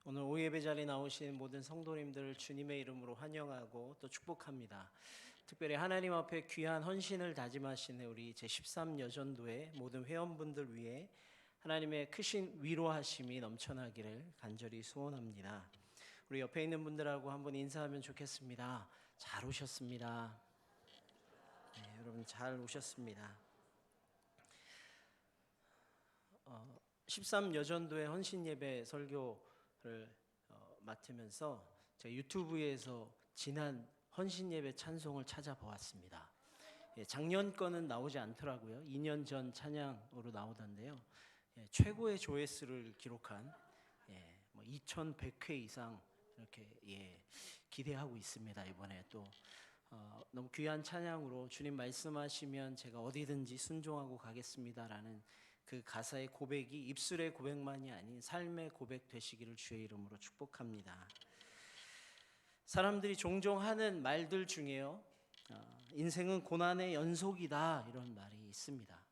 오늘 오예배 자리에 나오신 모든 성도님들을 주님의 이름으로 환영하고 또 축복합니다. 특별히 하나님 앞에 귀한 헌신을 다짐하시는 우리 제13여전도의 모든 회원분들 위해 하나님의 크신 위로하심이 넘쳐나기를 간절히 소원합니다. 우리 옆에 있는 분들하고 한번 인사하면 좋겠습니다. 잘 오셨습니다. 네, 여러분 잘 오셨습니다. 13여전도의 헌신예배 설교를 맡으면서 제가 유튜브에서 지난 헌신예배 찬송을 찾아보았습니다. 작년 거는 나오지 않더라고요. 2년 전 찬양으로 나오던데요. 최고의 조회수를 기록한 2100회 이상 이렇게 기대하고 있습니다. 이번에 또 너무 귀한 찬양으로 주님 말씀하시면 제가 어디든지 순종하고 가겠습니다라는 그 가사의 고백이 입술의 고백만이 아닌 삶의 고백 되시기를 주의 이름으로 축복합니다. 사람들이 종종 하는 말들 중에요, 인생은 고난의 연속이다 이런 말이 있습니다.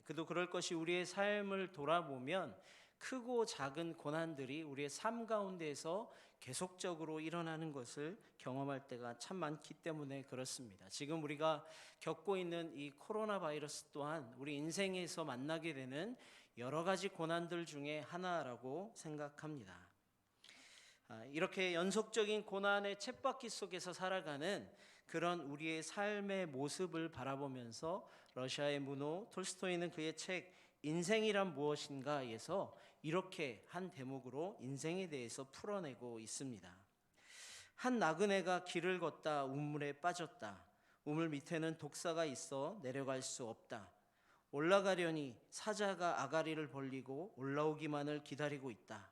그도 그럴 것이 우리의 삶을 돌아보면 크고 작은 고난들이 우리의 삶 가운데에서 계속적으로 일어나는 것을 경험할 때가 참 많기 때문에 그렇습니다. 지금 우리가 겪고 있는 이 코로나 바이러스 또한 우리 인생에서 만나게 되는 여러 가지 고난들 중에 하나라고 생각합니다. 이렇게 연속적인 고난의 쳇바퀴 속에서 살아가는 그런 우리의 삶의 모습을 바라보면서 러시아의 문호 톨스토이는 그의 책 인생이란 무엇인가에서 이렇게 한 대목으로 인생에 대해서 풀어내고 있습니다. 한 나그네가 길을 걷다 우물에 빠졌다. 우물 밑에는 독사가 있어 내려갈 수 없다. 올라가려니 사자가 아가리를 벌리고 올라오기만을 기다리고 있다.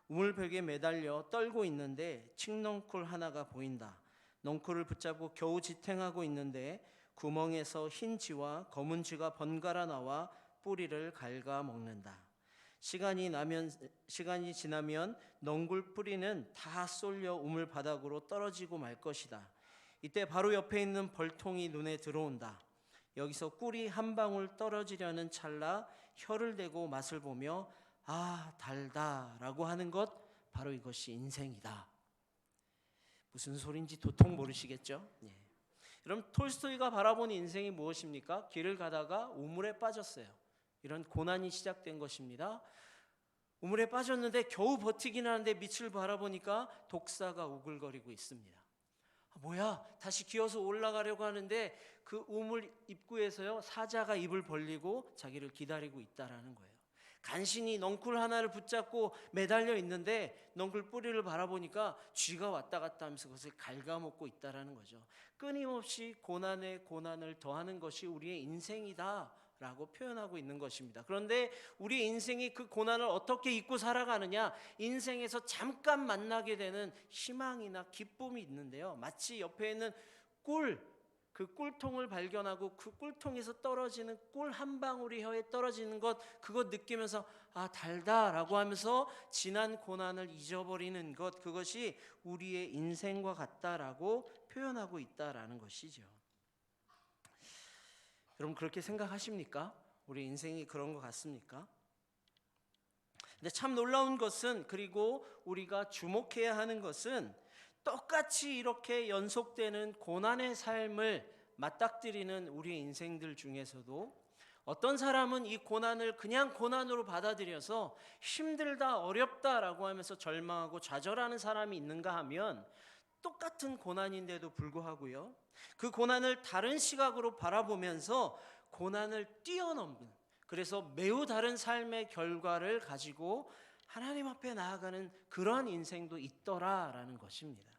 우물벽에 매달려 떨고 있는데 칡넝쿨 하나가 보인다. 넝쿨을 붙잡고 겨우 지탱하고 있는데 구멍에서 흰 쥐와 검은 쥐가 번갈아 나와 뿌리를 갉아먹는다. 시간이 지나면 넝쿨 뿌리는 다 쏠려 우물 바닥으로 떨어지고 말 것이다. 이때 바로 옆에 있는 벌통이 눈에 들어온다. 여기서 꿀이 한 방울 떨어지려는 찰나 혀를 대고 맛을 보며 아 달다 라고 하는 것, 바로 이것이 인생이다. 무슨 소린지 도통 모르시겠죠? 여러분, 톨스토이가 바라본 인생이 무엇입니까? 길을 가다가 우물에 빠졌어요. 이런 고난이 시작된 것입니다. 우물에 빠졌는데 겨우 버티긴 하는데 밑을 바라보니까 독사가 우글거리고 있습니다. 뭐야, 다시 기어서 올라가려고 하는데 그 우물 입구에서요, 사자가 입을 벌리고 자기를 기다리고 있다라는 거예요. 간신히 넝쿨 하나를 붙잡고 매달려 있는데 넝쿨 뿌리를 바라보니까 쥐가 왔다 갔다 하면서 그것을 갉아먹고 있다라는 거죠. 끊임없이 고난에 고난을 더하는 것이 우리의 인생이다라고 표현하고 있는 것입니다. 그런데 우리의 인생이 그 고난을 어떻게 잊고 살아가느냐, 인생에서 잠깐 만나게 되는 희망이나 기쁨이 있는데요, 마치 옆에 있는 그 꿀통을 발견하고 그 꿀통에서 떨어지는 꿀 한 방울이 혀에 떨어지는 것, 그거 느끼면서 아 달다라고 하면서 지난 고난을 잊어버리는 것, 그것이 우리의 인생과 같다라고 표현하고 있다라는 것이죠. 여러분, 그렇게 생각하십니까? 우리 인생이 그런 것 같습니까? 근데 참 놀라운 것은, 그리고 우리가 주목해야 하는 것은, 똑같이 이렇게 연속되는 고난의 삶을 맞닥뜨리는 우리의 인생들 중에서도 어떤 사람은 이 고난을 그냥 고난으로 받아들여서 힘들다 어렵다라고 하면서 절망하고 좌절하는 사람이 있는가 하면, 똑같은 고난인데도 불구하고요, 그 고난을 다른 시각으로 바라보면서 고난을 뛰어넘는, 그래서 매우 다른 삶의 결과를 가지고 하나님 앞에 나아가는 그러한 인생도 있더라라는 것입니다.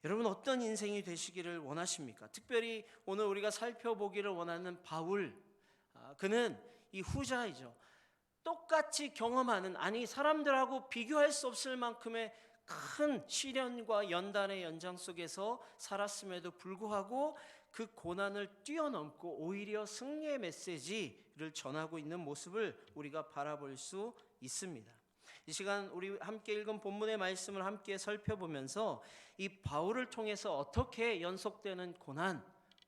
여러분, 어떤 인생이 되시기를 원하십니까? 특별히 오늘 우리가 살펴보기를 원하는 바울, 그는 이 후자이죠. 똑같이 경험하는, 아니 사람들하고 비교할 수 없을 만큼의 큰 시련과 연단의 연장 속에서 살았음에도 불구하고 그 고난을 뛰어넘고 오히려 승리의 메시지를 전하고 있는 모습을 우리가 바라볼 수 있습니다. 이 시간 우리 함께 읽은 본문의 말씀을 함께 살펴보면서 이 바울을 통해서 어떻게 연속되는 고난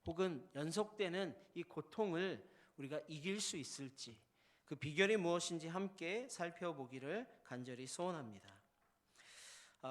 혹은 연속되는 이 고통을 우리가 이길 수 있을지, 그 비결이 무엇인지 함께 살펴보기를 간절히 소원합니다.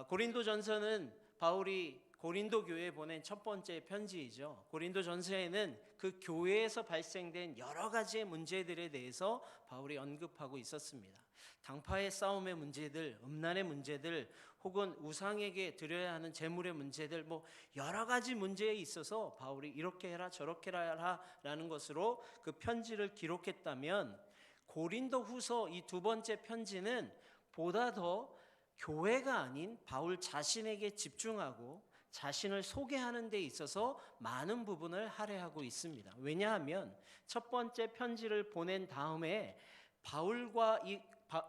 고린도전서는 바울이 고린도 교회에 보낸 첫 번째 편지이죠. 고린도전서에는 그 교회에서 발생된 여러 가지의 문제들에 대해서 바울이 언급하고 있었습니다. 당파의 싸움의 문제들, 음란의 문제들, 혹은 우상에게 드려야 하는 제물의 문제들, 여러 가지 문제에 있어서 바울이 이렇게 해라 저렇게 해라 라는 것으로 그 편지를 기록했다면, 고린도후서 이 두 번째 편지는 보다 더 교회가 아닌 바울 자신에게 집중하고 자신을 소개하는 데 있어서 많은 부분을 할애하고 있습니다. 왜냐하면 첫 번째 편지를 보낸 다음에 바울과 이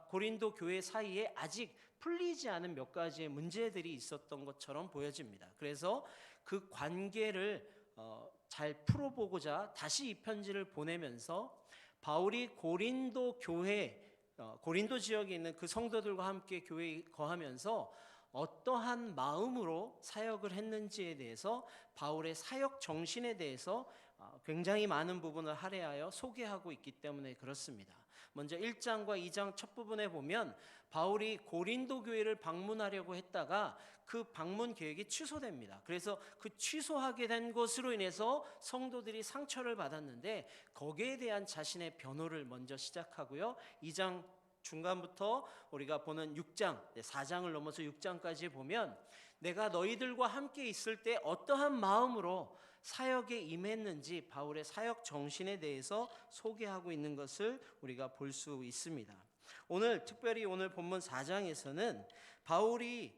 고린도 교회 사이에 아직 풀리지 않은 몇 가지의 문제들이 있었던 것처럼 보여집니다. 그래서 그 관계를 잘 풀어보고자 다시 이 편지를 보내면서 바울이 고린도 교회, 고린도 지역에 있는 그 성도들과 함께 교회에 거하면서 어떠한 마음으로 사역을 했는지에 대해서, 바울의 사역 정신에 대해서 굉장히 많은 부분을 할애하여 소개하고 있기 때문에 그렇습니다. 먼저 1장과 2장 첫 부분에 보면 바울이 고린도 교회를 방문하려고 했다가 그 방문 계획이 취소됩니다. 그래서 그 취소하게 된 것으로 인해서 성도들이 상처를 받았는데, 거기에 대한 자신의 변호를 먼저 시작하고요. 2장 중간부터 우리가 보는 6장, 4장을 넘어서 6장까지 보면 내가 너희들과 함께 있을 때 어떠한 마음으로 사역에 임했는지 바울의 사역 정신에 대해서 소개하고 있는 것을 우리가 볼 수 있습니다. 특별히 오늘 본문 4장에서는 바울이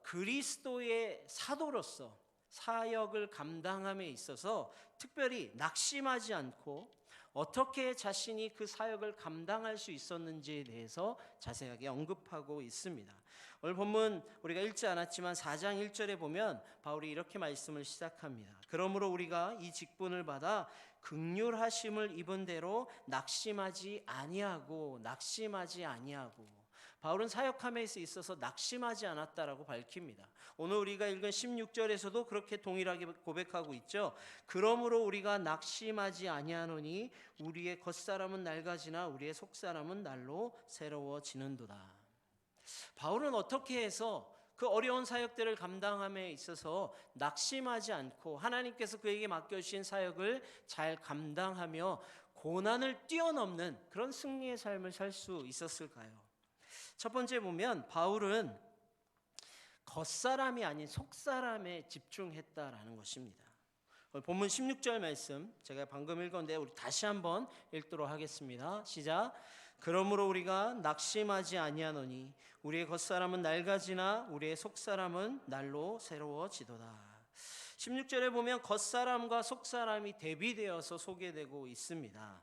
그리스도의 사도로서 사역을 감당함에 있어서 특별히 낙심하지 않고 어떻게 자신이 그 사역을 감당할 수 있었는지에 대해서 자세하게 언급하고 있습니다. 오늘 본문 우리가 읽지 않았지만 4장 1절에 보면 바울이 이렇게 말씀을 시작합니다. 그러므로 우리가 이 직분을 받아 긍휼하심을 입은 대로 낙심하지 아니하고. 바울은 사역함에 있어서 낙심하지 않았다라고 밝힙니다. 오늘 우리가 읽은 16절에서도 그렇게 동일하게 고백하고 있죠. 그러므로 우리가 낙심하지 아니하노니 우리의 겉사람은 낡아지나 우리의 속사람은 날로 새로워지는도다. 바울은 어떻게 해서 그 어려운 사역들을 감당함에 있어서 낙심하지 않고 하나님께서 그에게 맡겨주신 사역을 잘 감당하며 고난을 뛰어넘는 그런 승리의 삶을 살 수 있었을까요? 첫 번째 보면 바울은 겉사람이 아닌 속사람에 집중했다라는 것입니다. 본문 16절 말씀 제가 방금 읽었는데 우리 다시 한번 읽도록 하겠습니다. 시작. 그러므로 우리가 낙심하지 아니하노니 우리의 겉사람은 낡아지나 우리의 속사람은 날로 새로워지도다. 16절에 보면 겉사람과 속사람이 대비되어서 소개되고 있습니다.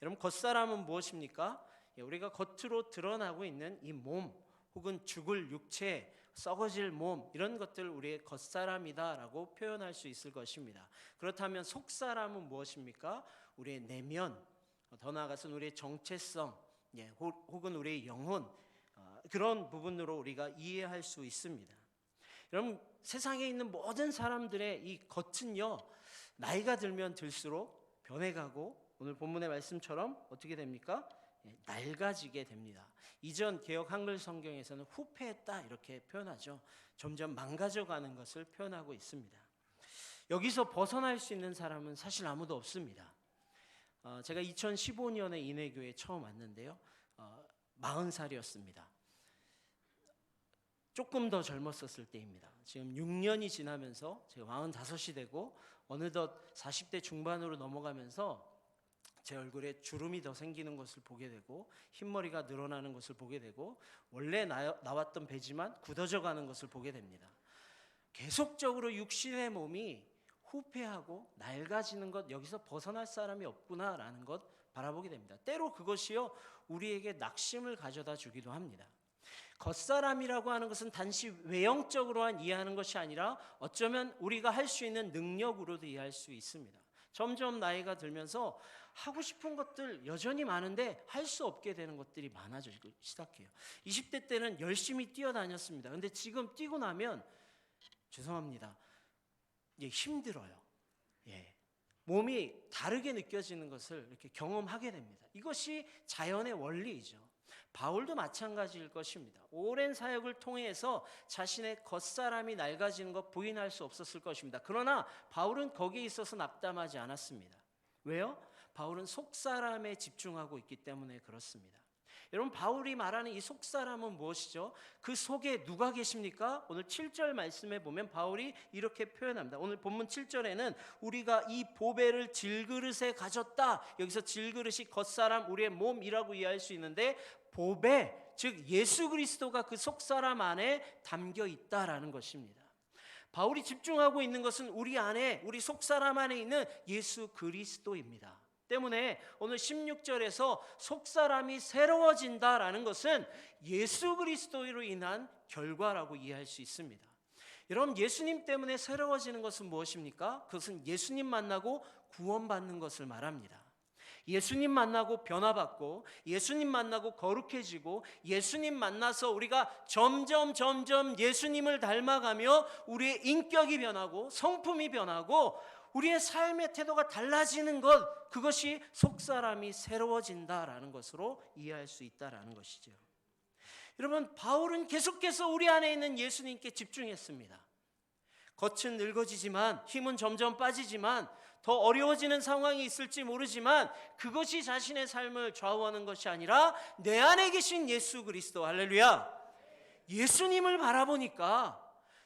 여러분, 겉사람은 무엇입니까? 우리가 겉으로 드러나고 있는 이 몸, 혹은 죽을 육체, 썩어질 몸, 이런 것들 우리의 겉사람이다라고 표현할 수 있을 것입니다. 그렇다면 속사람은 무엇입니까? 우리의 내면, 더 나아가서는 우리의 정체성, 혹은 우리의 영혼, 그런 부분으로 우리가 이해할 수 있습니다. 여러분, 세상에 있는 모든 사람들의 이 겉은요, 나이가 들면 들수록 변해가고 오늘 본문의 말씀처럼 어떻게 됩니까? 낡아지게 됩니다. 이전 개역 한글 성경에서는 후패했다 이렇게 표현하죠. 점점 망가져가는 것을 표현하고 있습니다. 여기서 벗어날 수 있는 사람은 사실 아무도 없습니다. 제가 2015년에 인해교회에 처음 왔는데요. 40살이었습니다. 조금 더 젊었었을 때입니다. 지금 6년이 지나면서 제가 45이 되고 어느덧 40대 중반으로 넘어가면서 제 얼굴에 주름이 더 생기는 것을 보게 되고 흰머리가 늘어나는 것을 보게 되고 원래 나왔던 배지만 굳어져 가는 것을 보게 됩니다. 계속적으로 육신의 몸이 후패하고 낡아지는 것, 여기서 벗어날 사람이 없구나라는 것 바라보게 됩니다. 때로 그것이요, 우리에게 낙심을 가져다 주기도 합니다. 겉사람이라고 하는 것은 단지 외형적으로만 이해하는 것이 아니라 어쩌면 우리가 할 수 있는 능력으로도 이해할 수 있습니다. 점점 나이가 들면서 하고 싶은 것들 여전히 많은데 할 수 없게 되는 것들이 많아지기 시작해요. 20대 때는 열심히 뛰어다녔습니다. 근데 지금 뛰고 나면 죄송합니다. 힘들어요. 몸이 다르게 느껴지는 것을 이렇게 경험하게 됩니다. 이것이 자연의 원리이죠. 바울도 마찬가지일 것입니다. 오랜 사역을 통해서 자신의 겉사람이 낡아지는 것 부인할 수 없었을 것입니다. 그러나 바울은 거기에 있어서 낙담하지 않았습니다. 왜요? 바울은 속사람에 집중하고 있기 때문에 그렇습니다. 여러분, 바울이 말하는 이 속사람은 무엇이죠? 그 속에 누가 계십니까? 오늘 7절 말씀에 보면 바울이 이렇게 표현합니다. 오늘 본문 7절에는 우리가 이 보배를 질그릇에 가졌다. 여기서 질그릇이 겉사람, 우리의 몸이라고 이해할 수 있는데, 보배, 즉 예수 그리스도가 그 속사람 안에 담겨 있다라는 것입니다. 바울이 집중하고 있는 것은 우리 안에, 우리 속사람 안에 있는 예수 그리스도입니다. 때문에 오늘 16절에서 속사람이 새로워진다라는 것은 예수 그리스도로 인한 결과라고 이해할 수 있습니다. 여러분, 예수님 때문에 새로워지는 것은 무엇입니까? 그것은 예수님 만나고 구원받는 것을 말합니다. 예수님 만나고 변화받고, 예수님 만나고 거룩해지고, 예수님 만나서 우리가 점점 예수님을 닮아가며 우리의 인격이 변하고 성품이 변하고 우리의 삶의 태도가 달라지는 것, 그것이 속사람이 새로워진다라는 것으로 이해할 수 있다라는 것이죠. 여러분, 바울은 계속해서 우리 안에 있는 예수님께 집중했습니다. 겉은 늙어지지만, 힘은 점점 빠지지만, 더 어려워지는 상황이 있을지 모르지만 그것이 자신의 삶을 좌우하는 것이 아니라 내 안에 계신 예수 그리스도, 할렐루야, 예수님을 바라보니까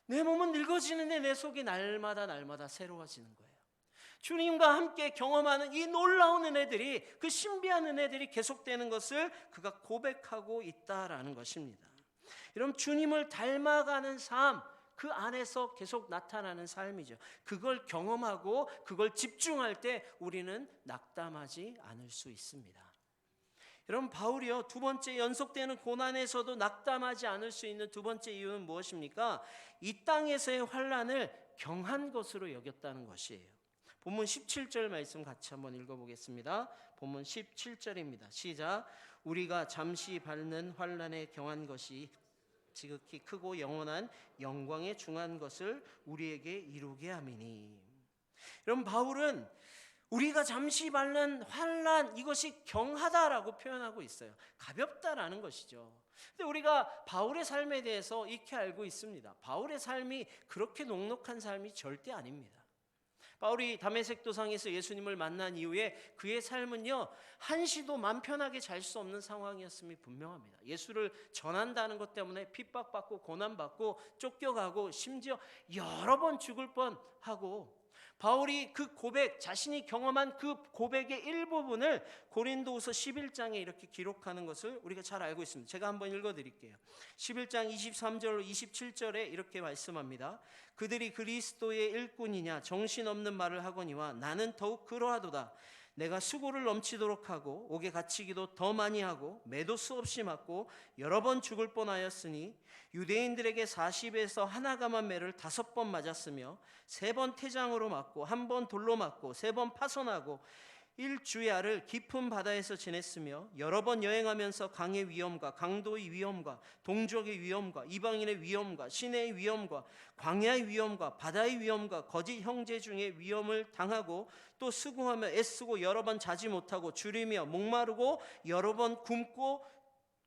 내 몸은 늙어지는데 내 속이 날마다 새로워지는 거예요. 주님과 함께 경험하는 이 놀라운 은혜들이, 그 신비한 은혜들이 계속되는 것을 그가 고백하고 있다라는 것입니다. 여러분, 주님을 닮아가는 삶, 그 안에서 계속 나타나는 삶이죠. 그걸 경험하고 그걸 집중할 때 우리는 낙담하지 않을 수 있습니다. 여러분, 바울이요, 두 번째 연속되는 고난에서도 낙담하지 않을 수 있는 두 번째 이유는 무엇입니까? 이 땅에서의 환난을 경한 것으로 여겼다는 것이에요. 본문 17절 말씀 같이 한번 읽어보겠습니다. 본문 17절입니다. 시작. 우리가 잠시 받는 환난에 경한 것이 지극히 크고 영원한 영광에 중한 것을 우리에게 이루게 함이니. 여러분, 바울은 우리가 잠시 받는 환난, 이것이 경하다라고 표현하고 있어요. 가볍다라는 것이죠. 근데 우리가 바울의 삶에 대해서 익히 알고 있습니다. 바울의 삶이 그렇게 녹록한 삶이 절대 아닙니다. 바울이 다메섹 도상에서 예수님을 만난 이후에 그의 삶은요, 한시도 맘 편하게 잘 수 없는 상황이었음이 분명합니다. 예수를 전한다는 것 때문에 핍박받고 고난받고 쫓겨가고 심지어 여러 번 죽을 뻔하고, 바울이 그 고백, 자신이 경험한 그 고백의 일부분을 고린도후서 11장에 이렇게 기록하는 것을 우리가 잘 알고 있습니다. 제가 한번 읽어드릴게요. 11장 23절로 27절에 이렇게 말씀합니다. 그들이 그리스도의 일꾼이냐 정신없는 말을 하거니와 나는 더욱 그러하도다. 내가 수고를 넘치도록 하고 옥에 갇히기도 더 많이 하고 매도 수없이 맞고 여러 번 죽을 뻔하였으니 유대인들에게 40에서 하나가만 매를 5번 맞았으며 3번 태장으로 맞고 1번 돌로 맞고 3번 파손하고 일주야를 깊은 바다에서 지냈으며 여러 번 여행하면서 강의 위험과 강도의 위험과 동족의 위험과 이방인의 위험과 시내의 위험과 광야의 위험과 바다의 위험과 거짓 형제 중에 위험을 당하고 또 수고하며 애쓰고 여러 번 자지 못하고 주리며 목마르고 여러 번 굶고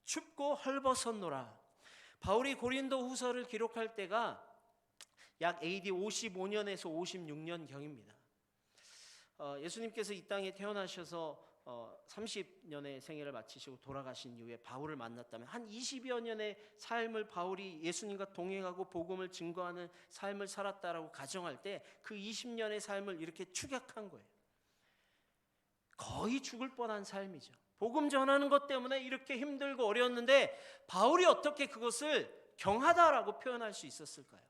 춥고 헐벗었노라. 바울이 고린도 후서를 기록할 때가 약 AD 55년에서 56년 경입니다. 예수님께서 이 땅에 태어나셔서 30년의 생애를 마치시고 돌아가신 이후에 바울을 만났다면 한 20여 년의 삶을 바울이 예수님과 동행하고 복음을 증거하는 삶을 살았다라고 가정할 때 그 20년의 삶을 이렇게 축약한 거예요. 거의 죽을 뻔한 삶이죠. 복음 전하는 것 때문에 이렇게 힘들고 어려웠는데 바울이 어떻게 그것을 경하다라고 표현할 수 있었을까요?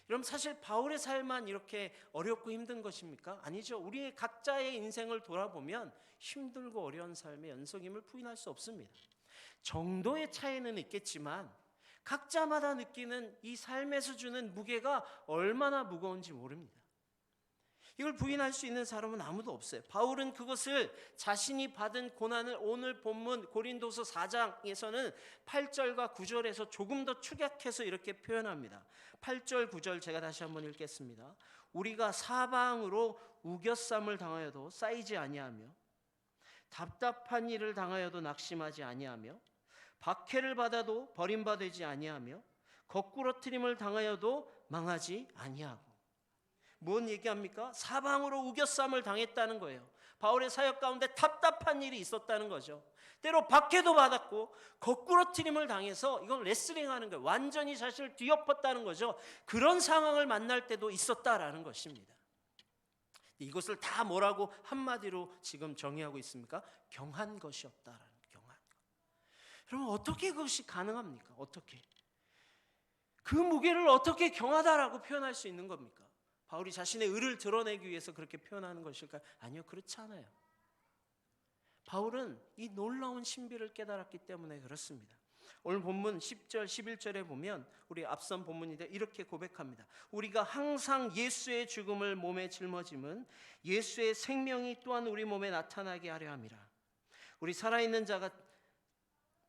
여러분, 사실 바울의 삶만 이렇게 어렵고 힘든 것입니까? 아니죠. 우리의 각자의 인생을 돌아보면 힘들고 어려운 삶의 연속임을 부인할 수 없습니다. 정도의 차이는 있겠지만 각자마다 느끼는 이 삶에서 주는 무게가 얼마나 무거운지 모릅니다. 이걸 부인할 수 있는 사람은 아무도 없어요. 바울은 그것을 자신이 받은 고난을 오늘 본문 고린도서 4장에서는 8절과 9절에서 조금 더 축약해서 이렇게 표현합니다. 8절 9절 제가 다시 한번 읽겠습니다. 우리가 사방으로 우겨쌈을 당하여도 쌓이지 아니하며 답답한 일을 당하여도 낙심하지 아니하며 박해를 받아도 버림받지 아니하며 거꾸러뜨림을 당하여도 망하지 아니하고. 뭔 얘기합니까? 사방으로 우겨쌈을 당했다는 거예요. 바울의 사역 가운데 답답한 일이 있었다는 거죠. 때로 박해도 받았고 거꾸러뜨림을 당해서 이건 레슬링하는 거예요. 완전히 자신을 뒤엎었다는 거죠. 그런 상황을 만날 때도 있었다라는 것입니다. 이것을 다 뭐라고 한마디로 지금 정의하고 있습니까? 경한 것이 없다라는, 경한 것. 여러분, 어떻게 그것이 가능합니까? 어떻게? 그 무게를 어떻게 경하다라고 표현할 수 있는 겁니까? 바울이 자신의 의를 드러내기 위해서 그렇게 표현하는 것일까요? 아니요, 그렇지 않아요. 바울은 이 놀라운 신비를 깨달았기 때문에 그렇습니다. 오늘 본문 10절 11절에 보면 우리 앞선 본문인데 이렇게 고백합니다. 우리가 항상 예수의 죽음을 몸에 짊어짐은 예수의 생명이 또한 우리 몸에 나타나게 하려 함이라. 우리 살아있는 자가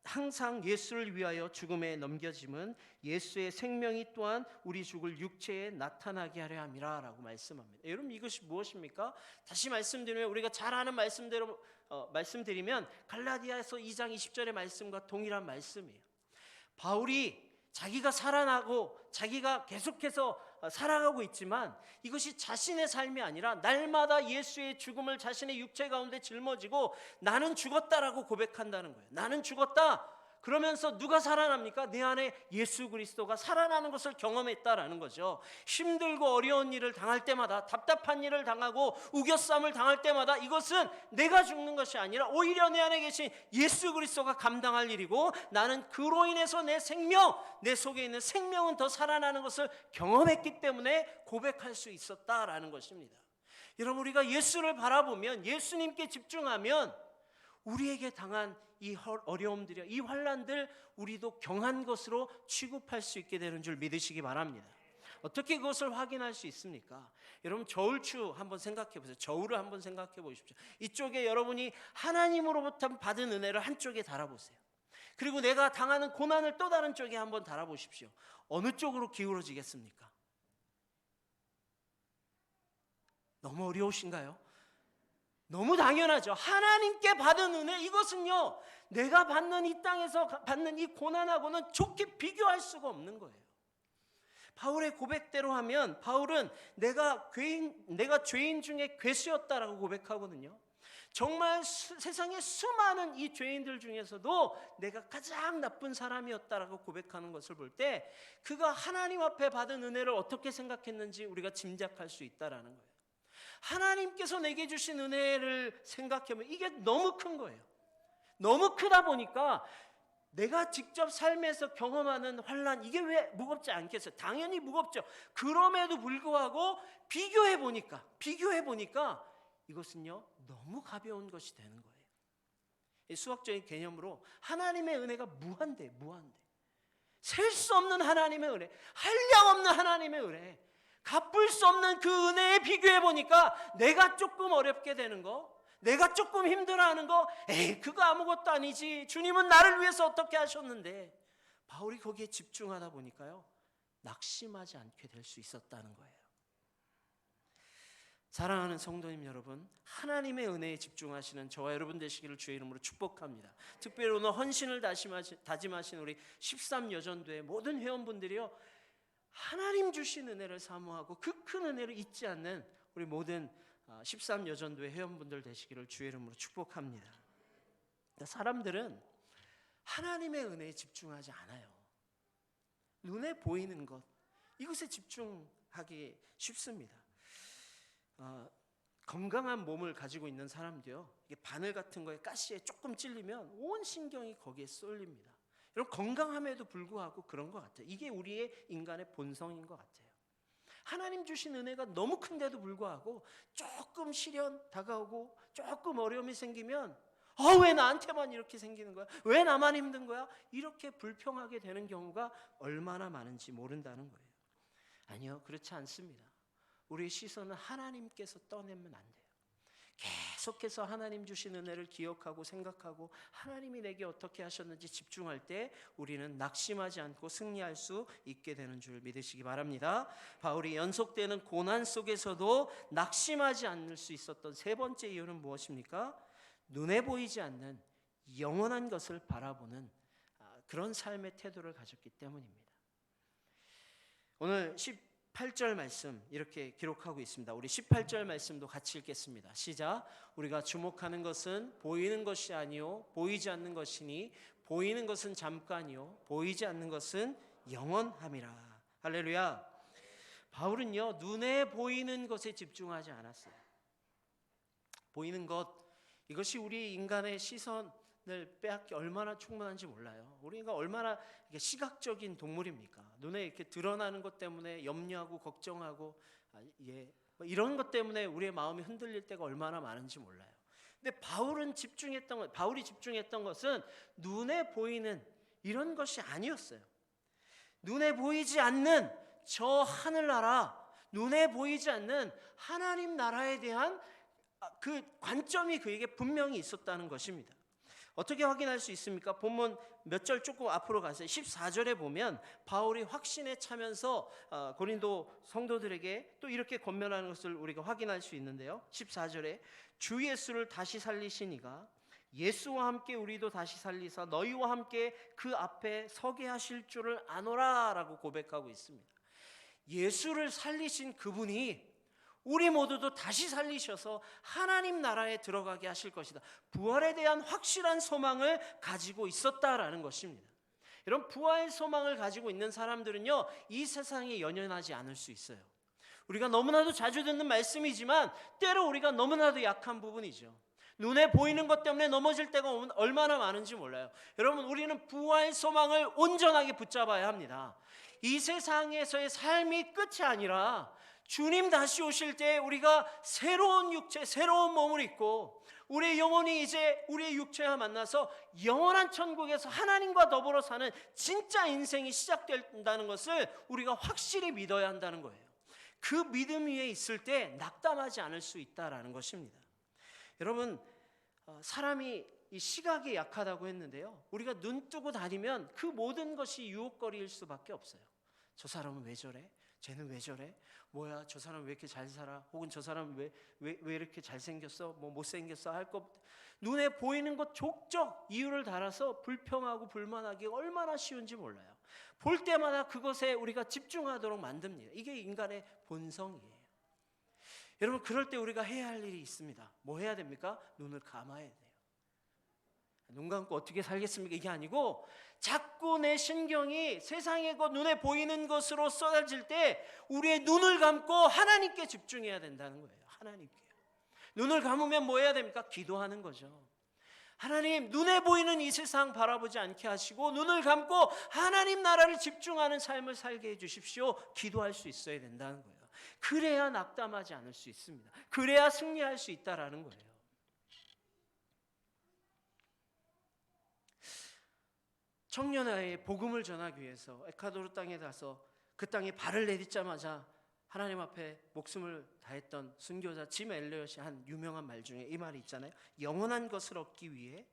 항상 예수를 위하여 죽음에 넘겨짐은 예수의 생명이 또한 우리 죽을 육체에 나타나게 하려 함이라 라고 말씀합니다. 여러분, 이것이 무엇입니까? 다시 말씀드리면, 우리가 잘 아는 말씀대로 말씀드리면 갈라디아서 2장 20절의 말씀과 동일한 말씀이에요. 바울이 자기가 살아나고 자기가 계속해서 살아가고 있지만 이것이 자신의 삶이 아니라 날마다 예수의 죽음을 자신의 육체 가운데 짊어지고 나는 죽었다라고 고백한다는 거예요. 나는 죽었다. 그러면서 누가 살아납니까? 내 안에 예수 그리스도가 살아나는 것을 경험했다라는 거죠. 힘들고 어려운 일을 당할 때마다, 답답한 일을 당하고 우겨쌈을 당할 때마다 이것은 내가 죽는 것이 아니라 오히려 내 안에 계신 예수 그리스도가 감당할 일이고, 나는 그로 인해서 내 생명, 내 속에 있는 생명은 더 살아나는 것을 경험했기 때문에 고백할 수 있었다라는 것입니다. 여러분, 우리가 예수를 바라보면, 예수님께 집중하면 우리에게 당한 이 어려움들이야, 이 환난들 우리도 경한 것으로 취급할 수 있게 되는 줄 믿으시기 바랍니다. 어떻게 그것을 확인할 수 있습니까? 여러분, 저울추 한번 생각해 보세요. 저울을 한번 생각해 보십시오. 이쪽에 여러분이 하나님으로부터 받은 은혜를 한쪽에 달아보세요. 그리고 내가 당하는 고난을 또 다른 쪽에 한번 달아보십시오. 어느 쪽으로 기울어지겠습니까? 너무 어려우신가요? 너무 당연하죠. 하나님께 받은 은혜, 이것은요, 내가 받는 이 땅에서 받는 이 고난하고는 좋게 비교할 수가 없는 거예요. 바울의 고백대로 하면 바울은 내가 죄인 중에 괴수였다라고 고백하거든요. 정말 세상의 수많은 이 죄인들 중에서도 내가 가장 나쁜 사람이었다라고 고백하는 것을 볼 때 그가 하나님 앞에 받은 은혜를 어떻게 생각했는지 우리가 짐작할 수 있다라는 거예요. 하나님께서 내게 주신 은혜를 생각하면 이게 너무 큰 거예요. 너무 크다 보니까 내가 직접 삶에서 경험하는 환난, 이게 왜 무겁지 않겠어요? 당연히 무겁죠. 그럼에도 불구하고 비교해 보니까 이것은요, 너무 가벼운 것이 되는 거예요. 수학적인 개념으로 하나님의 은혜가 무한대. 셀 수 없는 하나님의 은혜, 한량없는 하나님의 은혜, 갚을 수 없는 그 은혜에 비교해 보니까 내가 조금 어렵게 되는 거, 내가 조금 힘들어하는 거, 그거 아무것도 아니지. 주님은 나를 위해서 어떻게 하셨는데. 바울이 거기에 집중하다 보니까요, 낙심하지 않게 될 수 있었다는 거예요. 사랑하는 성도님 여러분, 하나님의 은혜에 집중하시는 저와 여러분 되시기를 주의 이름으로 축복합니다. 특별히 오늘 헌신을 다짐하신 우리 13여전도의 모든 회원분들이요, 하나님 주신 은혜를 사모하고 그 큰 은혜를 잊지 않는 우리 모든 13여전도의 회원분들 되시기를 주의 이름으로 축복합니다. 사람들은 하나님의 은혜에 집중하지 않아요. 눈에 보이는 것, 이것에 집중하기 쉽습니다. 건강한 몸을 가지고 있는 사람도요, 이게 바늘 같은 거에 가시에 조금 찔리면 온 신경이 거기에 쏠립니다. 여러분, 건강함에도 불구하고 그런 것 같아요. 이게 우리의 인간의 본성인 것 같아요. 하나님 주신 은혜가 너무 큰데도 불구하고 조금 시련 다가오고 조금 어려움이 생기면 왜 나한테만 이렇게 생기는 거야? 왜 나만 힘든 거야? 이렇게 불평하게 되는 경우가 얼마나 많은지 모른다는 거예요. 아니요, 그렇지 않습니다. 우리의 시선은 하나님께서 떠내면 안 돼요. 계속해서 하나님 주신 은혜를 기억하고 생각하고 하나님이 내게 어떻게 하셨는지 집중할 때 우리는 낙심하지 않고 승리할 수 있게 되는 줄 믿으시기 바랍니다. 바울이 연속되는 고난 속에서도 낙심하지 않을 수 있었던 세 번째 이유는 무엇입니까? 눈에 보이지 않는 영원한 것을 바라보는 그런 삶의 태도를 가졌기 때문입니다. 오늘 18절 말씀 이렇게 기록하고 있습니다. 우리 18절 말씀도 같이 읽겠습니다. 시작. 우리가 주목하는 것은 보이는 것이 아니요 보이지 않는 것이니 보이는 것은 잠깐이요 보이지 않는 것은 영원함이라. 할렐루야. 바울은요 눈에 보이는 것에 집중하지 않았어요. 보이는 것, 이것이 우리 인간의 시선을 빼앗기 얼마나 충분한지 몰라요. 우리가 얼마나 시각적인 동물입니까? 눈에 이렇게 드러나는 것 때문에 염려하고 걱정하고 이런 것 때문에 우리의 마음이 흔들릴 때가 얼마나 많은지 몰라요. 근데 바울이 집중했던 것은 눈에 보이는 이런 것이 아니었어요. 눈에 보이지 않는 저 하늘나라, 눈에 보이지 않는 하나님 나라에 대한 그 관점이 그에게 분명히 있었다는 것입니다. 어떻게 확인할 수 있습니까? 본문 몇 절 조금 앞으로 가세요. 14절에 보면 바울이 확신에 차면서 고린도 성도들에게 또 이렇게 권면하는 것을 우리가 확인할 수 있는데요. 14절에 주 예수를 다시 살리시니가 예수와 함께 우리도 다시 살리사 너희와 함께 그 앞에 서게 하실 줄을 아노라 라고 고백하고 있습니다. 예수를 살리신 그분이 우리 모두도 다시 살리셔서 하나님 나라에 들어가게 하실 것이다. 부활에 대한 확실한 소망을 가지고 있었다라는 것입니다. 이런 부활 소망을 가지고 있는 사람들은요 이 세상에 연연하지 않을 수 있어요. 우리가 너무나도 자주 듣는 말씀이지만 때로 우리가 너무나도 약한 부분이죠. 눈에 보이는 것 때문에 넘어질 때가 얼마나 많은지 몰라요. 여러분, 우리는 부활 소망을 온전하게 붙잡아야 합니다. 이 세상에서의 삶이 끝이 아니라 주님 다시 오실 때 우리가 새로운 육체, 새로운 몸을 입고 우리의 영혼이 이제 우리의 육체와 만나서 영원한 천국에서 하나님과 더불어 사는 진짜 인생이 시작된다는 것을 우리가 확실히 믿어야 한다는 거예요. 그 믿음 위에 있을 때 낙담하지 않을 수 있다라는 것입니다. 여러분, 사람이 이 시각에 약하다고 했는데요, 우리가 눈 뜨고 다니면 그 모든 것이 유혹거리일 수밖에 없어요. 저 사람은 왜 저래? 쟤는 왜 저래? 뭐야, 저 사람 왜 이렇게 잘 살아? 혹은 저 사람 왜 이렇게 잘생겼어? 뭐 못생겼어? 할 것, 눈에 보이는 것 족적 이유를 달아서 불평하고 불만하기 얼마나 쉬운지 몰라요. 볼 때마다 그것에 우리가 집중하도록 만듭니다. 이게 인간의 본성이에요. 여러분, 그럴 때 우리가 해야 할 일이 있습니다. 뭐 해야 됩니까? 눈을 감아야 돼요. 눈 감고 어떻게 살겠습니까? 이게 아니고 자꾸 내 신경이 세상의 것, 눈에 보이는 것으로 쏟아질 때 우리의 눈을 감고 하나님께 집중해야 된다는 거예요. 하나님께요. 눈을 감으면 뭐 해야 됩니까? 기도하는 거죠. 하나님, 눈에 보이는 이 세상 바라보지 않게 하시고 눈을 감고 하나님 나라를 집중하는 삶을 살게 해주십시오. 기도할 수 있어야 된다는 거예요. 그래야 낙담하지 않을 수 있습니다. 그래야 승리할 수 있다라는 거예요. 청년아이의 복음을 전하기 위해서 에콰도르 땅에 가서 그 땅에 발을 내딛자마자 하나님 앞에 목숨을 다했던 순교자 짐 엘리엇이 한 유명한 말 중에 이 말이 있잖아요. 영원한 것을 얻기 위해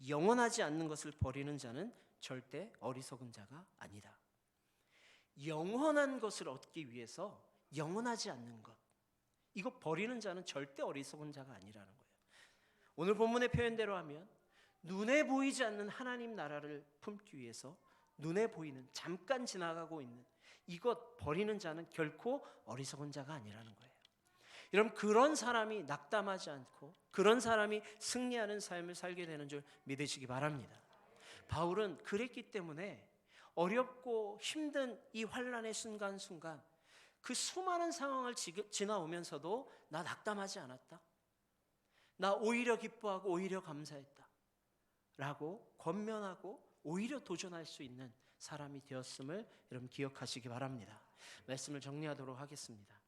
영원하지 않는 것을 버리는 자는 절대 어리석은 자가 아니다. 영원한 것을 얻기 위해서 영원하지 않는 것, 이거 버리는 자는 절대 어리석은 자가 아니라는 거예요. 오늘 본문의 표현대로 하면 눈에 보이지 않는 하나님 나라를 품기 위해서 눈에 보이는, 잠깐 지나가고 있는 이것 버리는 자는 결코 어리석은 자가 아니라는 거예요. 여러분, 그런 사람이 낙담하지 않고 그런 사람이 승리하는 삶을 살게 되는 줄 믿으시기 바랍니다. 바울은 그랬기 때문에 어렵고 힘든 이 환난의 순간순간 그 수많은 상황을 지나오면서도 나 낙담하지 않았다, 나 오히려 기뻐하고 오히려 감사했다 라고 권면하고 오히려 도전할 수 있는 사람이 되었음을 여러분 기억하시기 바랍니다. 말씀을 정리하도록 하겠습니다.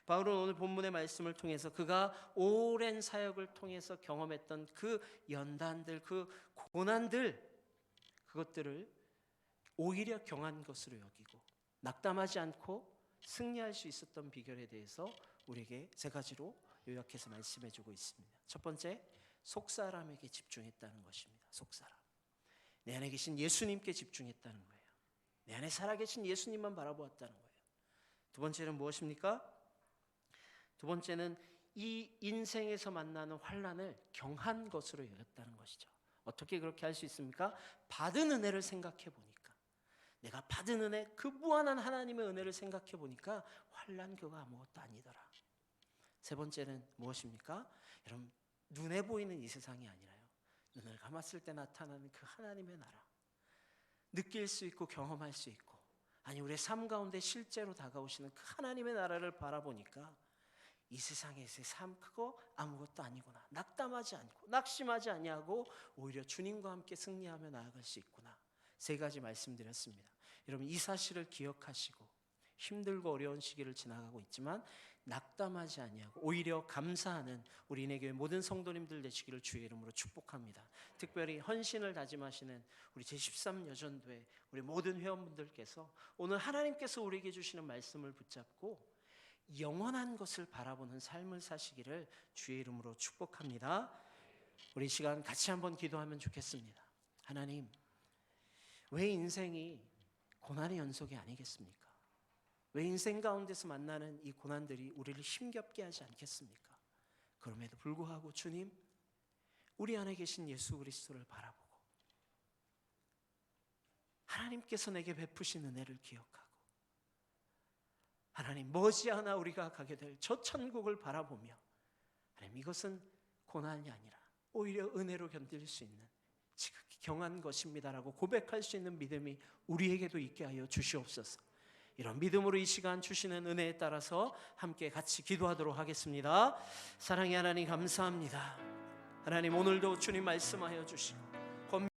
바울은 오늘 본문의 말씀을 통해서 그가 오랜 사역을 통해서 경험했던 그 연단들, 그 고난들, 그것들을 오히려 경한 것으로 여기고 낙담하지 않고 승리할 수 있었던 비결에 대해서 우리에게 세 가지로 요약해서 말씀해주고 있습니다. 첫 번째, 속사람에게 집중했다는 것입니다. 속사람. 내 안에 계신 예수님께 집중했다는 거예요. 내 안에 살아계신 예수님만 바라보았다는 거예요. 두 번째는 무엇입니까? 두 번째는 이 인생에서 만나는 환난을 경한 것으로 여겼다는 것이죠. 어떻게 그렇게 할 수 있습니까? 받은 은혜를 생각해 보니까, 내가 받은 은혜, 그 무한한 하나님의 은혜를 생각해 보니까 환난 그거 아무것도 아니더라. 세 번째는 무엇입니까? 여러분, 눈에 보이는 이 세상이 아니라요, 눈을 감았을 때 나타나는 그 하나님의 나라, 느낄 수 있고 경험할 수 있고, 아니 우리의 삶 가운데 실제로 다가오시는 그 하나님의 나라를 바라보니까 이 세상에서의 삶 그거 아무것도 아니구나, 낙담하지 않고 낙심하지 아니하고 오히려 주님과 함께 승리하며 나아갈 수 있구나. 세 가지 말씀드렸습니다. 여러분, 이 사실을 기억하시고 힘들고 어려운 시기를 지나가고 있지만 낙담하지 아니하고 오히려 감사하는 우리 인해교회 모든 성도님들 되시기를 주의 이름으로 축복합니다. 특별히 헌신을 다짐하시는 우리 제13 여전도회 우리 모든 회원분들께서 오늘 하나님께서 우리에게 주시는 말씀을 붙잡고 영원한 것을 바라보는 삶을 사시기를 주의 이름으로 축복합니다. 우리 시간 같이 한번 기도하면 좋겠습니다. 하나님, 왜 인생이 고난의 연속이 아니겠습니까? 왜 인생 가운데서 만나는 이 고난들이 우리를 힘겹게 하지 않겠습니까? 그럼에도 불구하고 주님, 우리 안에 계신 예수 그리스도를 바라보고 하나님께서 내게 베푸신 은혜를 기억하고 하나님, 머지않아 우리가 가게 될 저 천국을 바라보며 하나님, 이것은 고난이 아니라 오히려 은혜로 견딜 수 있는 지극히 경한 것입니다라고 고백할 수 있는 믿음이 우리에게도 있게 하여 주시옵소서. 이런 믿음으로 이 시간 주시는 은혜에 따라서 함께 같이 기도하도록 하겠습니다. 사랑의 하나님, 감사합니다. 하나님, 오늘도 주님 말씀하여 주시고